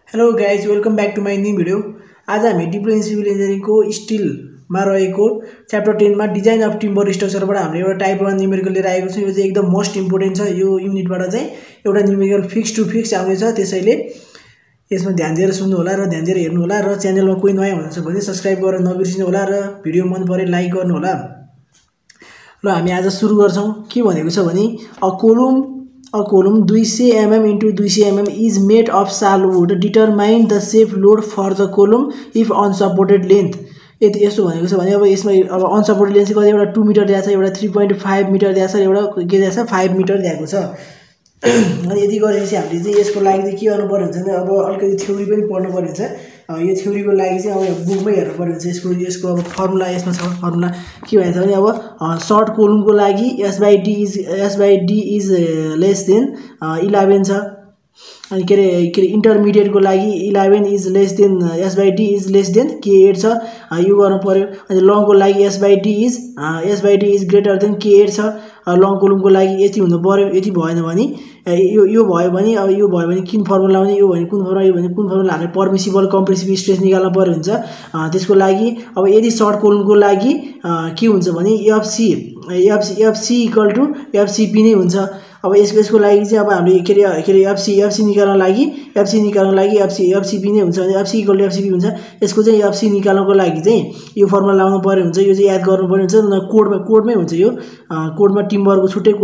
Hello guys welcome back to my new video. आज हामी diploma civil इन्जिनियरिङको स्टिलमा रहेको chapter 10 मा डिजाइन अफ टिम्बर स्ट्रक्चरबाट हामीले एउटा टाइप 1 न्युमेरिकल लिएर आएको छौँ। यो चाहिँ एकदम मोस्ट इम्पोर्टेन्ट छ। यो युनिटबाट चाहिँ एउटा न्युमेरिकल फिक्स टु फिक्स आउनेछ, त्यसैले यसमा ध्यान दिएर सुन्नु होला र ध्यान दिएर हेर्नु होला र च्यानलमा कोही नयाँ हुनुहुन्छ भने सब्स्क्राइब गरेर नबिर्सिनु होला र भिडियो मन परे लाइक गर्नु होला। र हामी आज सुरु गर्छौँ। के भनेको छ भने A column 200 mm into 200 mm is made of shallow wood. Determine the safe load for the column if unsupported length. यति यस्तो भनेको छ भने अब यसमा अब अनसपोर्टेड लेन्थ चाहिँ कति एउटा 2 मिटर दिएको छ, एउटा 3.5 मिटर दिएको छ, एउटा के दिएको छ 5 मिटर दिएको छ। अनि यति गरेपछि हामीले चाहिँ यसको लागि चाहिँ के गर्नुपर्ने हुन्छ भने अब अलिकति थ्योरी पनि पढ्नु पर्ने हुन्छ। यो थ्योरीको लागि चाहिँ अब बुकमै हेर्नु पर्ने हुन्छ। यसको अब फर्मुला यसमा छ। फर्मुला के भन्छ भने अब सर्ट कोलुमको लागि S/D इज लेस देन 11 छ। अनि के अरे इन्टरमिडिएटको लागि 11 is less than S/D is less than K8 छ। यो गर्नु पर्यो। अनि लङको लागि S/D is greater than K8 छ। लङ कोलुमको लागि यति हुनु पर्यो। यति भएन भने यो भयो भने अब यो भयो भने किन फर्मुला भने यो भने कुन फर्मुला, यो भने कुन फर्मुला हामीले पर्मिसिबल कम्प्रेसिभ स्ट्रेस निकाल्नु पर्यो हुन्छ। त्यसको लागि अब यदि सर्ट कोलुमको लागि के हुन्छ भने FC इक्वल टु FCP नै हुन्छ। अब यसको लागि चाहिँ अब हामीले के अरे FC निकाल्न लागि FCP नै हुन्छ भने FC इक्वल टु FCP हुन्छ। यसको चाहिँ FC निकाल्नको लागि चाहिँ यो फर्मुला लाउनु पर्ने हुन्छ। यो चाहिँ याद गर्नुपर्ने हुन्छ। कोडमै हुन्छ। यो कोडमा टिम्बरको छुट्टै अब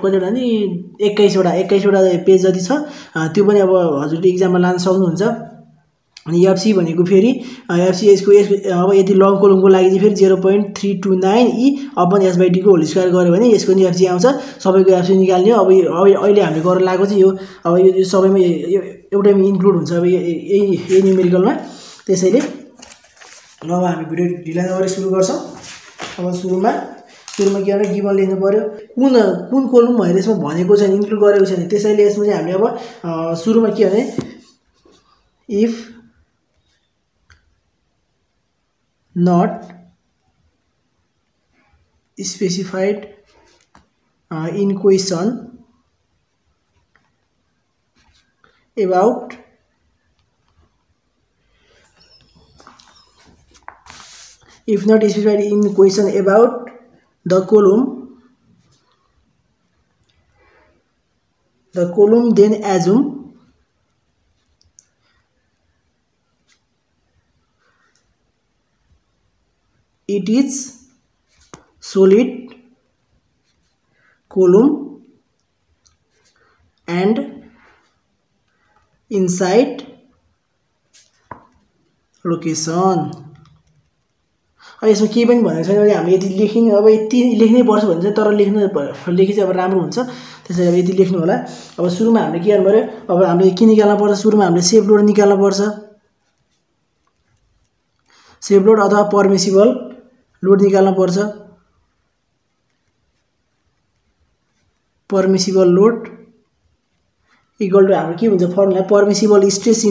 कतिवटा नि 21वटा पेज जति छ। त्यो पनि अब हजुरले इक्जाममा लान सक्नुहुन्छ। अनि FC भनेको फेरि यसको अब यदि लङ कोलुमको लागि चाहिँ फेरि 0.329 E अपन S/D को होल स्क्वायर गऱ्यो भने यसको नि FC आउँछ। सबैको FC निकाल्ने हो। अब अहिले हामीले गरेर लागेको चाहिँ यो अब यो सबैमा एउटैमा इन्क्लुड हुन्छ अब यही न्युमेरिकलमा। त्यसैले अब हामी भिडियो ढिला नगरी सुरु गर्छौँ। अब सुरुमा के भने गिभन लेख्नु पर्यो। कुन कोलुम भनेर यसमा भनेको छैन, इन्क्लुड गरेको छैन। त्यसैले यसमा चाहिँ हामीले अब सुरुमा के भने if not specified in question about if not specified in question about the column then assume it is solid column and inside location। अब यसमा केही पनि भनेको छैन भने हामीले यति लेख्ने, अब यति लेख्नै पर्छ भने चाहिँ तर लेखे चाहिँ अब राम्रो हुन्छ। त्यसैले अब यति लेख्नु होला। अब सुरुमा हामीले के गर्नु पर्यो, अब हामीले के निकाल्नु पर्छ, सुरुमा हामीले सेफ लोड निकाल्नु पर्छ। सेफ लोड अथवा पर्मिसिबल लोड निकाल्नु पर्छ। पर्मिसिबल लोड इक्वल टु हाम्रो के हुन्छ formula permissible stress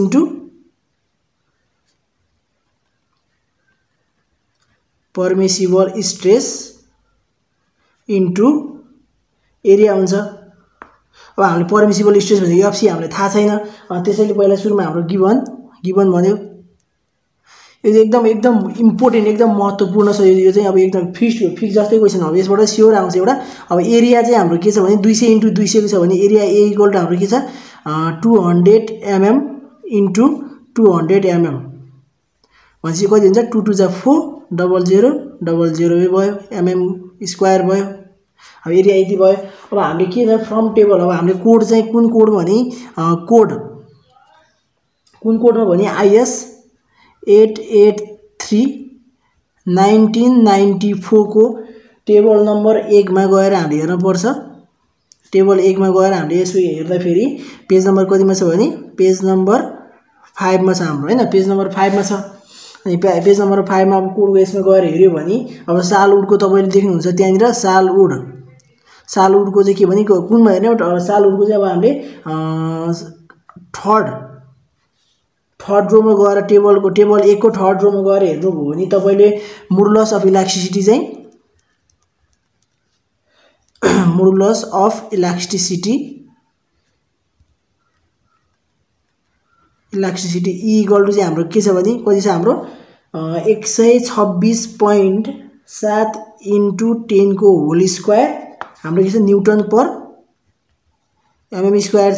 into area हुन्छ। अब हामीले पर्मिसिबल स्ट्रेस भनेको FC हामीलाई थाहा छैन। त्यसैले पहिला सुरुमा हाम्रो गिभन भन्यो। यो चाहिँ एकदम इम्पोर्टेन्ट, एकदम महत्त्वपूर्ण छ। यो चाहिँ अब एकदम फिक्स जस्तै क्वेसन हो। यसबाट स्योर आउँछ एउटा। अब एरिया चाहिँ हाम्रो के छ भने 200 इन्टु 200 छ भने एरिया A इक्वल टु हाम्रो के छ 200 mm इन्टु 200 mm भनेपछि कति हुन्छ 2 2 4 00 00 भयो mm स्क्वायर भयो। अब एरिया यति भयो। अब हामीले के छ फ्रम टेबल, अब हामीले कोड चाहिँ कुन कोड भने कुन कोडमा भने IS 883 1994 को टेबल नम्बर 1 मा गएर हामीले हेर्नुपर्छ। टेबल 1 मा गएर हामीले यसो हेर्दाखेरि पेज नम्बर कतिमा छ भने पेज नम्बर 5 मा छ हाम्रो, हैन पेज नम्बर 5 मा छ। अनि पेज नम्बर 5 मा अब कोडको यसमा गएर हेर्यो भने अब सालवुडको तपाईले देख्नुहुन्छ त्यहाँनिर सालवुडको चाहिँ के भने कुनमा हेर्ने सालवुडको चाहिँ अब हामीले थर्ड रोमा गएर टेबल 1 को थर्ड रोमा गएर हेर्नुभयो भने तपाईले मोडुलस अफ इलास्टिसिटी चाहिँ modulus of elasticity electricity E equal to चाहिँ हाम्रो के छ भने कति छ हाम्रो 126.7 इन्टु 10 को होल स्क्वायर हाम्रो के छ न्युटन पर mm स्क्वायर छ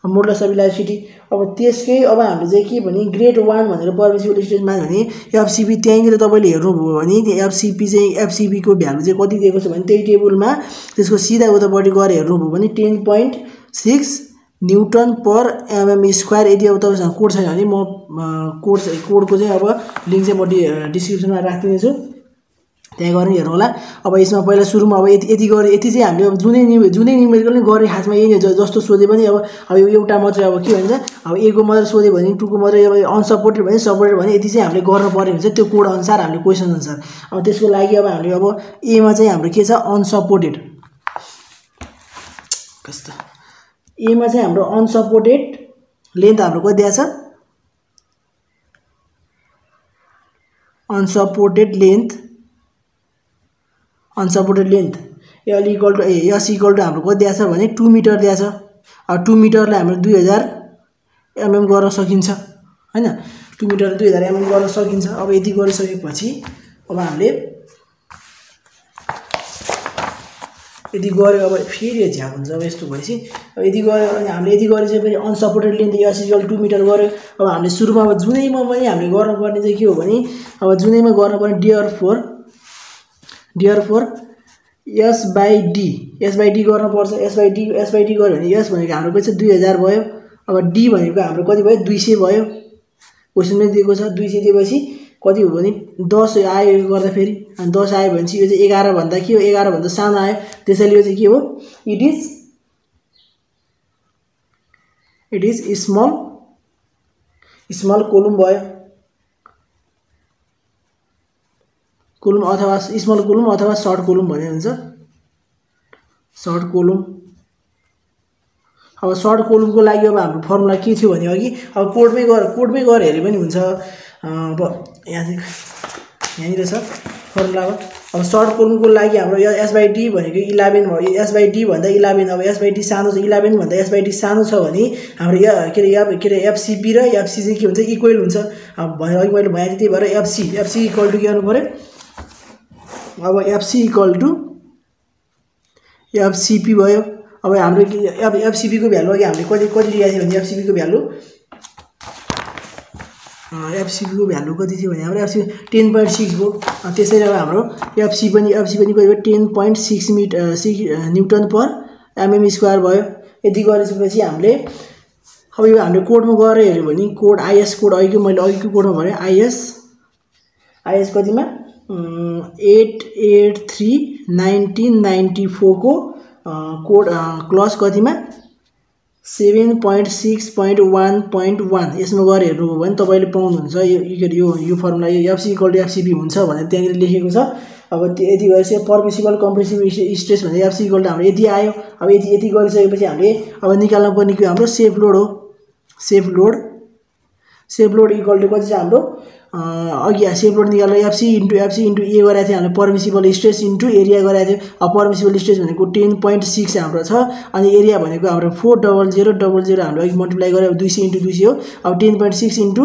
मोडुलस अफ इलेक्ट्रिसिटी। अब त्यसकै अब हामीले चाहिँ के भने ग्रेड 1 भनेर पर्मिसिबल स्ट्रेसमा भने एफसीबी त्यहीँनिर तपाईँले हेर्नुभयो भने एफसीपी चाहिँ एफसीबी को भ्यालु चाहिँ कति दिएको छ भने त्यही टेबलमा त्यसको सिधा उतापट्टि गएर हेर्नुभयो भने 10.6 न्युटन पर mm स्क्वायर। यदि अब तपाईँसँग कोड छैन भने म कोडको चाहिँ अब लिङ्क चाहिँ म डिस्क्रिप्सनमा राखिदिनेछु, त्यहाँ गएर हेर्नु होला। अब यसमा पहिला सुरुमा अब यति गरे यति चाहिँ हामीले अब जुनै न्युमेरिकल नै गर्ने खासमा यही जस्तो सोधे पनि अब एउटा मात्रै अब के भन्छ अब ए को मात्रै सोध्यो भने 2 को मात्रै अब अनसपोर्टेड भने सपोर्टेड भने यति चाहिँ हामीले गर्न पर्ने हुन्छ त्यो कोड अनुसार हामीले क्वेसन अनुसार। अब त्यसको लागि अब हामीले अब ए मा चाहिँ हाम्रो के छ अनसपोर्टेड कस्तो ए मा चाहिँ हाम्रो अनसपोर्टेड लेन्थ हाम्रो कति दिएको छ unsupported length L equal to S equal to हाम्रो कति दिएको छ भने 2 मिटर दिएको छ। अब 2 मिटरलाई हाम्रो 2000 mm गर्न सकिन्छ हैन 2 मिटर 2000 mm गर्न सकिन्छ। अब यति गरिसकेपछि अब हामीले यति गरे अब फेरि झ्याक हुन्छ अब यस्तो भएपछि अब यति गऱ्यो अनि हामीले यति गरिसकेपछि unsupported length S equal 2 metre गऱ्यो। अब हामीले सुरुमा अब जुनैमा पनि हामीले गर्नुपर्ने चाहिँ के हो भने अब जुनैमा गर्नुपर्ने डियर फोर एस बाई डी गर्नुपर्छ। एस बाई डी गऱ्यो भने एस भनेको हाम्रो कति छ 2000 भयो। अब डी भनेको हाम्रो कति भयो 200 भयो क्वेसनमै दिएको छ 200 दिएपछि कति हो भने 10 आयो गर्दा फेरि अनि 10 आयो भने चाहिँ यो चाहिँ 11 भन्दा के हो 11 भन्दा सानो आयो त्यसैले यो चाहिँ के हो इट इज स्मल कोलुम भयो कोलुम अथवा स्मल कोलुम अथवा सर्ट कोलुम भने हुन्छ सर्ट कोलुम। अब सर्ट कोलुमको लागि अब हाम्रो फर्मुला के थियो भने अघि अब कोडमै गएर हेरे पनि हुन्छ। अब यहाँनिर छ फर्मुला। अब सर्ट कोलुमको लागि हाम्रो एस बाई डी भनेको 11 भयो एस बाई डी भन्दा 11 अब एस बाई डी सानो छ 11 भन्दा एस बाई डी सानो छ भने हाम्रो के अरे एफसीपी र एफसी चाहिँ के हुन्छ इक्वल हुन्छ। अब अघि मैले भने त्यही भएर एफसी इक्वल टु के गर्नु पर्यो अब एफसी इक्वल टु एफसीपी भयो। अब हाम्रो एफसीपी को भ्यालु अघि हामीले कति लिएको थियो भने एफसीपी को भ्यालु कति थियो भने हाम्रो एफसी 10.6 भयो। त्यसैले अब हाम्रो एफसी पनि कति भयो 10.6 न्युटन पर mm स्क्वायर भयो। यति गरेपछि हामीले अब यो हामीले कोडमा गएर हेर्यो भने कोड आइएस कोड अघिको कोडमा भने आइएस कतिमा 883/1994 को कोड क्लस कतिमा 7.6.1.1 यसमा गएर हेर्नुभयो भने तपाईले पाउनुहुन्छ यो फर्मुला यो एफसी इक्वल टु एफसीपी हुन्छ भनेर त्यहाँनिर लेखेको छ। अब यति गरेपछि पर्मिसिबल कम्प्रेसिभ स्ट्रेस भने एफसी इक्वल टु हाम्रो यति आयो। अब यति गरिसकेपछि हामीले अब निकाल्न पर्ने के हाम्रो सेफ लोड हो। सेफ लोड इक्वल टु कति छ हाम्रो अघि सेफ लोड निकाल्दा एफसी इन्टु ए गरेको थियो हामीले पर्मिसिबल स्ट्रेस इन्टु एरिया गरेको थियो। अब पर्मिसिबल स्ट्रेस भनेको 10.6 हाम्रो छ अनि एरिया भनेको हाम्रो 400 हाम्रो अघि मल्टिप्लाई गरेर 200 इन्टु 200 हो। अब 10.6 इन्टु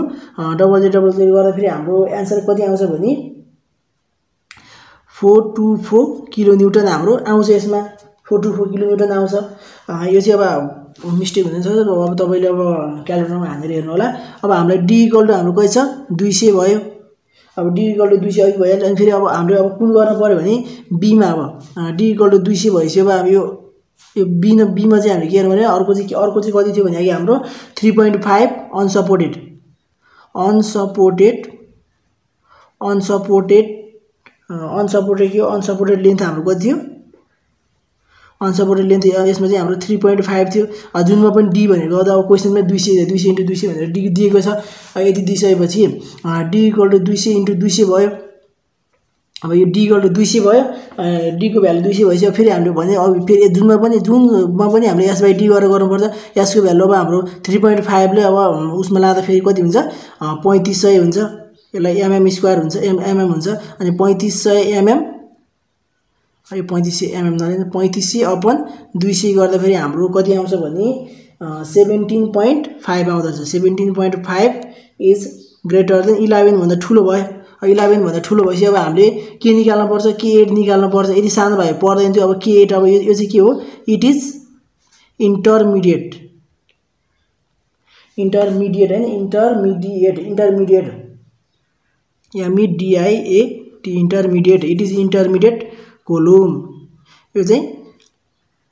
0000 गर्दाखेरि हाम्रो एन्सर कति आउँछ भने 424 किलो न्युटन हाम्रो आउँछ। यसमा 424 किलो न्युटन आउँछ। यो चाहिँ अब मिस्टेक हुँदैन अब तपाईले अब क्याल्कुलेटरमा हालेर हेर्नु होला। अब हामीलाई डी इक्वल टु हाम्रो कति छ 200 भयो। अब डी इक्वल टु 200 अघि भइहाल्यो अनि फेरि अब हामीले अब कुन गर्नु पर्यो भने बीमा अब डी इक्वल टु 200 भइसक्यो। अब यो बीमा चाहिँ हामीले के गर्नु पर्यो अर्को चाहिँ कति थियो भने अघि हाम्रो 3.5 अनसपोर्टेड लेन्थ हाम्रो कति थियो अनसपोर्टेड लेन्थ यसमा चाहिँ हाम्रो 3.5 थियो। जुनमा पनि डी भनेको अब क्वेसनमै 200 इन्टु 200 भनेर डी दिएको छ। यति दिइसकेपछि डी इक्वल टु 200 इन्टु 200 भयो। अब यो डी इक्वल टु 200 भयो डी को भ्यालु 200 भइसक्यो। फेरि हामीले भने अब फेरि जुनमा पनि हामीले एस बाई डी गरेर गर्नुपर्छ। यसको भ्यालु अब हाम्रो 3.5 ले अब उसमा लाँदा फेरि कति हुन्छ 3500 हुन्छ। यसलाई mm स्क्वायर हुन्छ mm हुन्छ अनि 3500 mm यो 3500 mm नलिनु 3500 अपन 200 गर्दा फेरि हाम्रो कति आउँछ भने 17.5 आउँदछ 17.5 इज ग्रेटर देन 11 भन्दा ठुलो भयो 11 भन्दा ठुलो भएपछि अब हामीले के निकाल्न पर्छ K8 निकाल्न पर्छ यदि सानो भए पर्दैन थियो अब K8 अब यो चाहिँ के हो इट इज इन्टरमिडिएट हैन intermediate MEDIAT intermediate it is intermediate column यो चाहिँ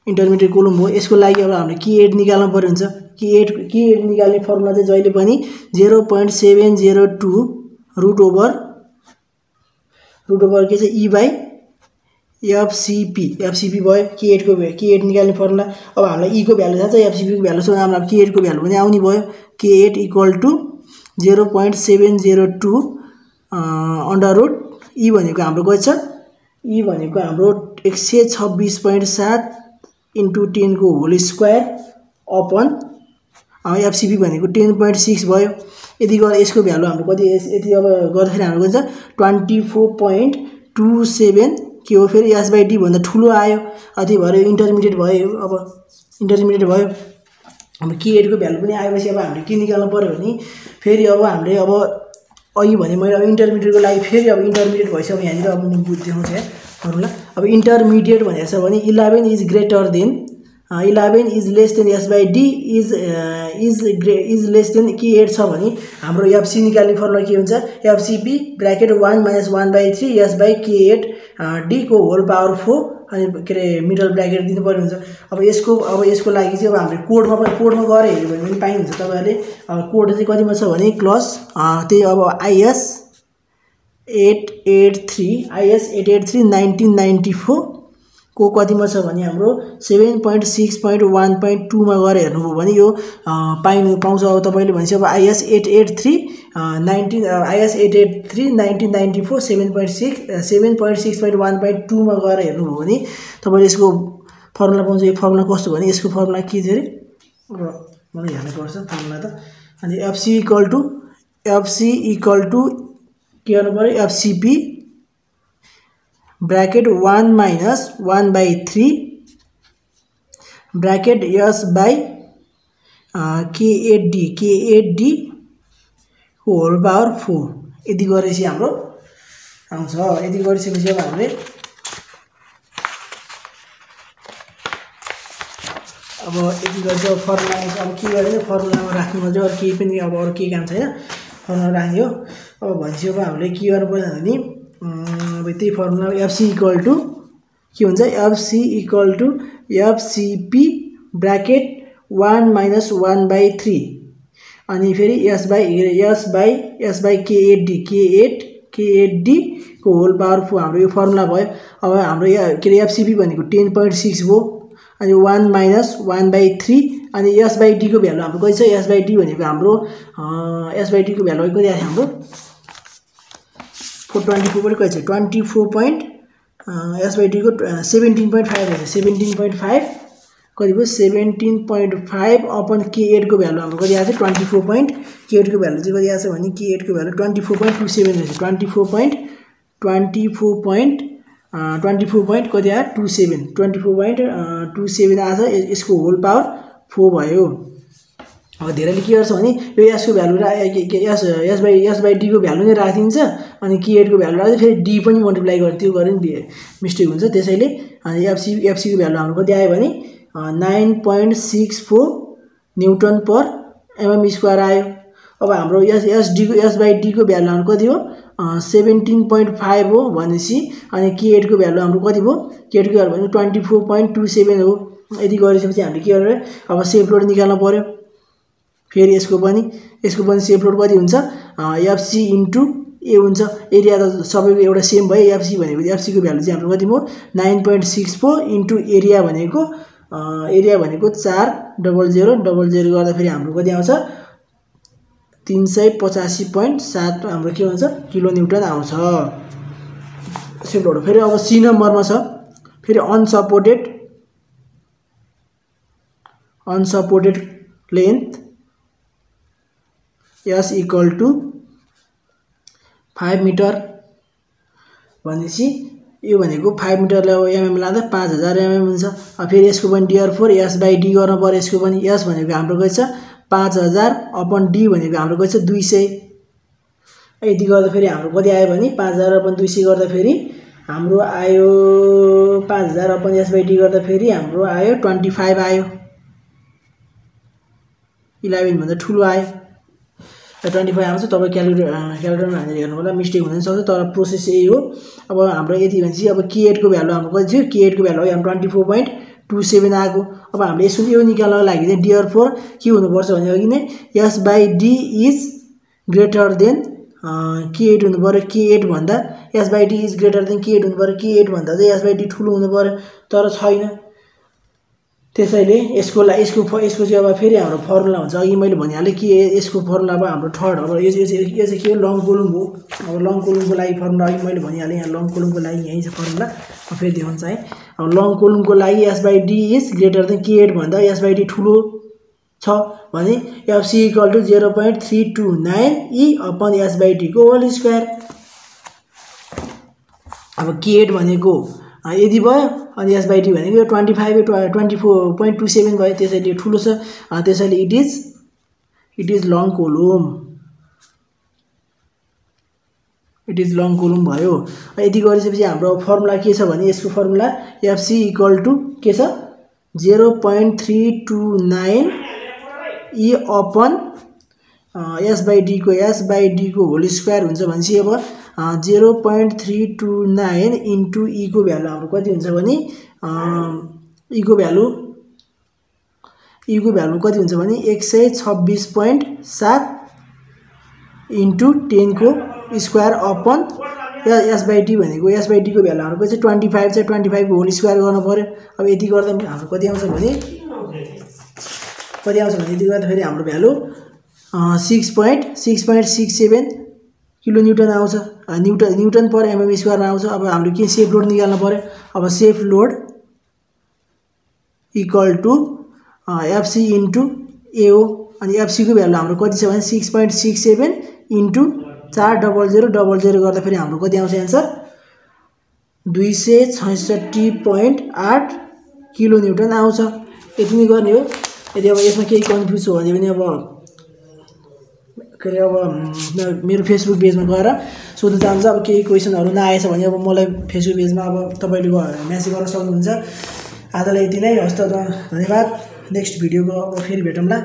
इन्टरमिडिएट कोलम हो यसको लागि अब हामीले K8 निकाल्न पर्यो हुन्छ K8 निकाल्ने फर्मुला चाहिँ जहिले पनि 0.702 रुट ओभर के चाहिँ E बाइ FCP भयो K8 निकाल्ने फर्मुला अब हामीलाई E को भ्यालु थाहा छ FCP को भ्यालु छ हामीलाई K8 को भ्यालु पनि आउने भयो K8 equal to 0.702 under root E भनेको हाम्रो कति छ E भनेको हाम्रो 126.7 इन्टु 10 को होल स्क्वायर अपन FCP भनेको 10.6 भयो यदि यसको भ्यालु हाम्रो कति यति अब गर्दाखेरि हाम्रो कति छ 24.27 के हो फेरि S/D भन्दा ठुलो आयो त्यही भएर इन्टरमिडिएट भयो अब हाम्रो K8 को भ्यालु पनि आएपछि अब हामीले के निकाल्नु पर्यो भने फेरि अब हामीले अब अघि भने मैले अब इन्टरमिडिएट को लागि फेरि अब इन्टरमिडिएट भइसक्यो अब यहाँनिर अब म बुझ्दै हुन्छ फर्मुला अब इन्टरमिडिएट भनेको छ भने 11 is greater than 11 is less than S/D is less than K8 छ भने हाम्रो FC निकाल्ने फर्मुला के हुन्छ FCP ब्रैकेट 1 - 1/3 S/K8 D को होल पावर 4 अनि के रे मिडल ब्रैकेट दिनु पर्यो हुन्छ अब यसको लागि चाहिँ अब हामीले कोडमा गरे हेर्यो भने पनि पाइन्छ तपाईहरुले कोड चाहिँ कतिमा छ भने क्लस त्यही अब IS 883 1994 को कतिमा छ भने हाम्रो 7.6.1.2 मा गरे हेर्नुभयो भने यो पाउँछ अब तपाईले भन्छ अब IS 883 1994 7.6.1.2 मा गरे हेर्नुभयो भने तपाईले यसको फर्मुला पाउँछ यो फर्मुला कस्तो भने यसको फर्मुला के थियो रे मलाई हेर्नु पर्छ फर्मुला त अनि FC इक्वल टु के गर्नु पर्यो FCP ब्रैकेट 1 - 1/3 ब्रैकेट S/K8D को होल पावर 4 यदि गरेपछि हाम्रो आउँछ यदि गरिसकेपछि अब हामीले अब यदि गरेपछि फर्मुला अब के गर्ने फर्मुलामा राख्नु पर्छ अरु केही पनि अब अरु केही काम छैन फर्मुला राख्यो अब भन्छ अब हामीले के गर्नु पर्छ भने अब त्यही फर्मुला FC इक्वल टु के हुन्छ FC equal to FCP bracket 1 - 1/3 अनि फेरि S/K8D को होल पावर 4 हाम्रो यो फर्मुला भयो अब हाम्रो यहाँ के रे FCP भनेको 10.6 भयो अनि 1 - 1/3 अनि S/D को भ्यालु हाम्रो कति छ S/D भनेको हाम्रो S/D को भ्यालु कति आयो हाम्रो 424 पनि कति छ 24. S/D को 17.5 रहेछ 17.5 कति भयो 17.5 अपन K8 को भ्यालु हाम्रो कति आछ 24. K8 को भ्यालु चाहिँ कति आछ भने K8 को भ्यालु 24.27 रहेछ 24 कति आयो 24.27 आछ यसको होल पावर 4 भयो अब धेरैले के गर्छ भने यो S को भ्यालु S/D को भ्यालु नै राखिदिन्छ अनि K8 को भ्यालु राख्दै फेरि D पनि मल्टिप्लाई गर्छ त्यो गरे नि मिस्टेक हुन्छ त्यसैले अनि FC को भ्यालु हाम्रो कति आयो भने 9.64 न्यूटन पर mm स्क्वायर आयो अब हाम्रो S/D को भ्यालु हाम्रो कति हो 17.5 हो भनेसी अनि K8 को भ्यालु हाम्रो कति भयो K8 को भ्यालु भने 24.27 हो यदि गरिसकेपछि हामीले के गर्ने अब सेफ लोड निकाल्न पर्यो फेरि यसको पनि सेफ लोड कति हुन्छ FC इन्टु ए हुन्छ एरिया त सबैको एउटा सेम भयो FC भनेको FC को भ्यालु चाहिँ हाम्रो कति भयो 9.64 इन्टु एरिया भनेको 40000 गर्दा फेरि हाम्रो कति आउँछ 385.7 हाम्रो के हुन्छ किलो न्यूटन आउँछ सेफ लोड फेरि अब C नम्बरमा छ फेरि unsupported length S equal to 5 metre भनेपछि यो भनेको 5 मिटरलाई mm लाँदा 5000 mm हुन्छ। अब फेरि यसको पनि dr4 s/d गर्न पर्यो। यसको पनि s भनेको हाम्रो गएछ 5000 अपन d भनेको हाम्रो गएछ 200। यति गर्दा फेरि हाम्रो कति आयो भने 5000 अपन 200 गर्दा फेरि हाम्रो आयो 5000 अपन s/d गर्दा फेरि हाम्रो आयो 25 आयो। 11 भन्दा ठुलो आयो। 25 आउँछ। तपाईं क्याल्कुलेटरमा हालेर हेर्नु होला, मिस्टेक हुन सक्छ, तर प्रोसेस यही हो। अब हाम्रो यति भनेपछि अब k8 को भ्यालु हाम्रो कति थियो? k8 को भ्यालु हाम्रो 24.27 आएको। अब हामीले यो निकाल्नको लागि चाहिँ dr4 के हुनुपर्छ भने अघि नै s/d is greater than k8 हुनु पर्यो। k8 भन्दा s/d is greater than k8 हुनु पर्यो। k8 भन्दा चाहिँ s/d ठुलो हुनु पर्यो, तर छैन। त्यसैले यसको चाहिँ अब फेरि हाम्रो फर्मुला हुन्छ। अघि मैले भनिहालेँ कि यसको फर्मुला अब हाम्रो थर्ड। अब यो चाहिँ के हो? लङ कोलुम हो। अब लङ कोलुमको लागि फर्मुला अघि मैले भनिहालेँ, यहाँ लङ कोलुमको लागि यही छ फर्मुला। फेरि देखाउँछ है। अब लङ कोलुमको लागि s/d is greater than k8 भन्दा s/d ठुलो छ भने fc = 0.329 e अपन s/d को होल स्क्वायर। अब k8 भनेको यदि भयो अनि s/d भनेको 24.27 भयो। त्यसैले ठुलो छ। त्यसैले it is long column. It is long column भयो। यदि गरिसकेपछि हाम्रो फर्मुला के छ भने यसको फर्मुला fc = के छ 0.329 e अपन s/d को होल स्क्वायर हुन्छ भनेपछि अब 0.329 इन्टु e को भ्यालु हाम्रो कति हुन्छ भने e को भ्यालु कति हुन्छ भने 126.7 इन्टु 10 को स्क्वायर अपन s/d भनेको s/d को भ्यालु हाम्रो चाहिँ 25 छ। 25 को होल स्क्वायर गर्नु पर्यो। अब यति गर्दा हाम्रो कति आउँछ भने यति गर्दा फेरि हाम्रो भ्यालु 6.67 किलो न्युटन आउँछ। न्युटन पर mm स्क्वायरमा आउँछ। अब हामीले के सेफ लोड निकाल्नु पर्यो। अब safe load = fc into a हो। अनि fc को भ्यालु हाम्रो कति छ भने 6.67 इन्टु 40000 गर्दा फेरि हाम्रो कति आउँछ एन्सर 266.8 किलो न्युटन आउँछ। यति नै गर्ने हो। यदि अब यसमा केही कन्फ्युज हो भने अब मेरो फेसबुक पेजमा गएर सोध्न चाहन्छ। अब केही क्वेसनहरु नआएछ भने अब मलाई फेसबुक पेजमा अब तपाईले मेसेज गर्न सक्नुहुन्छ। आजलाई यति नै। हस्त धन्यवाद। नेक्स्ट भिडियोको अब फेरि भेटौँला।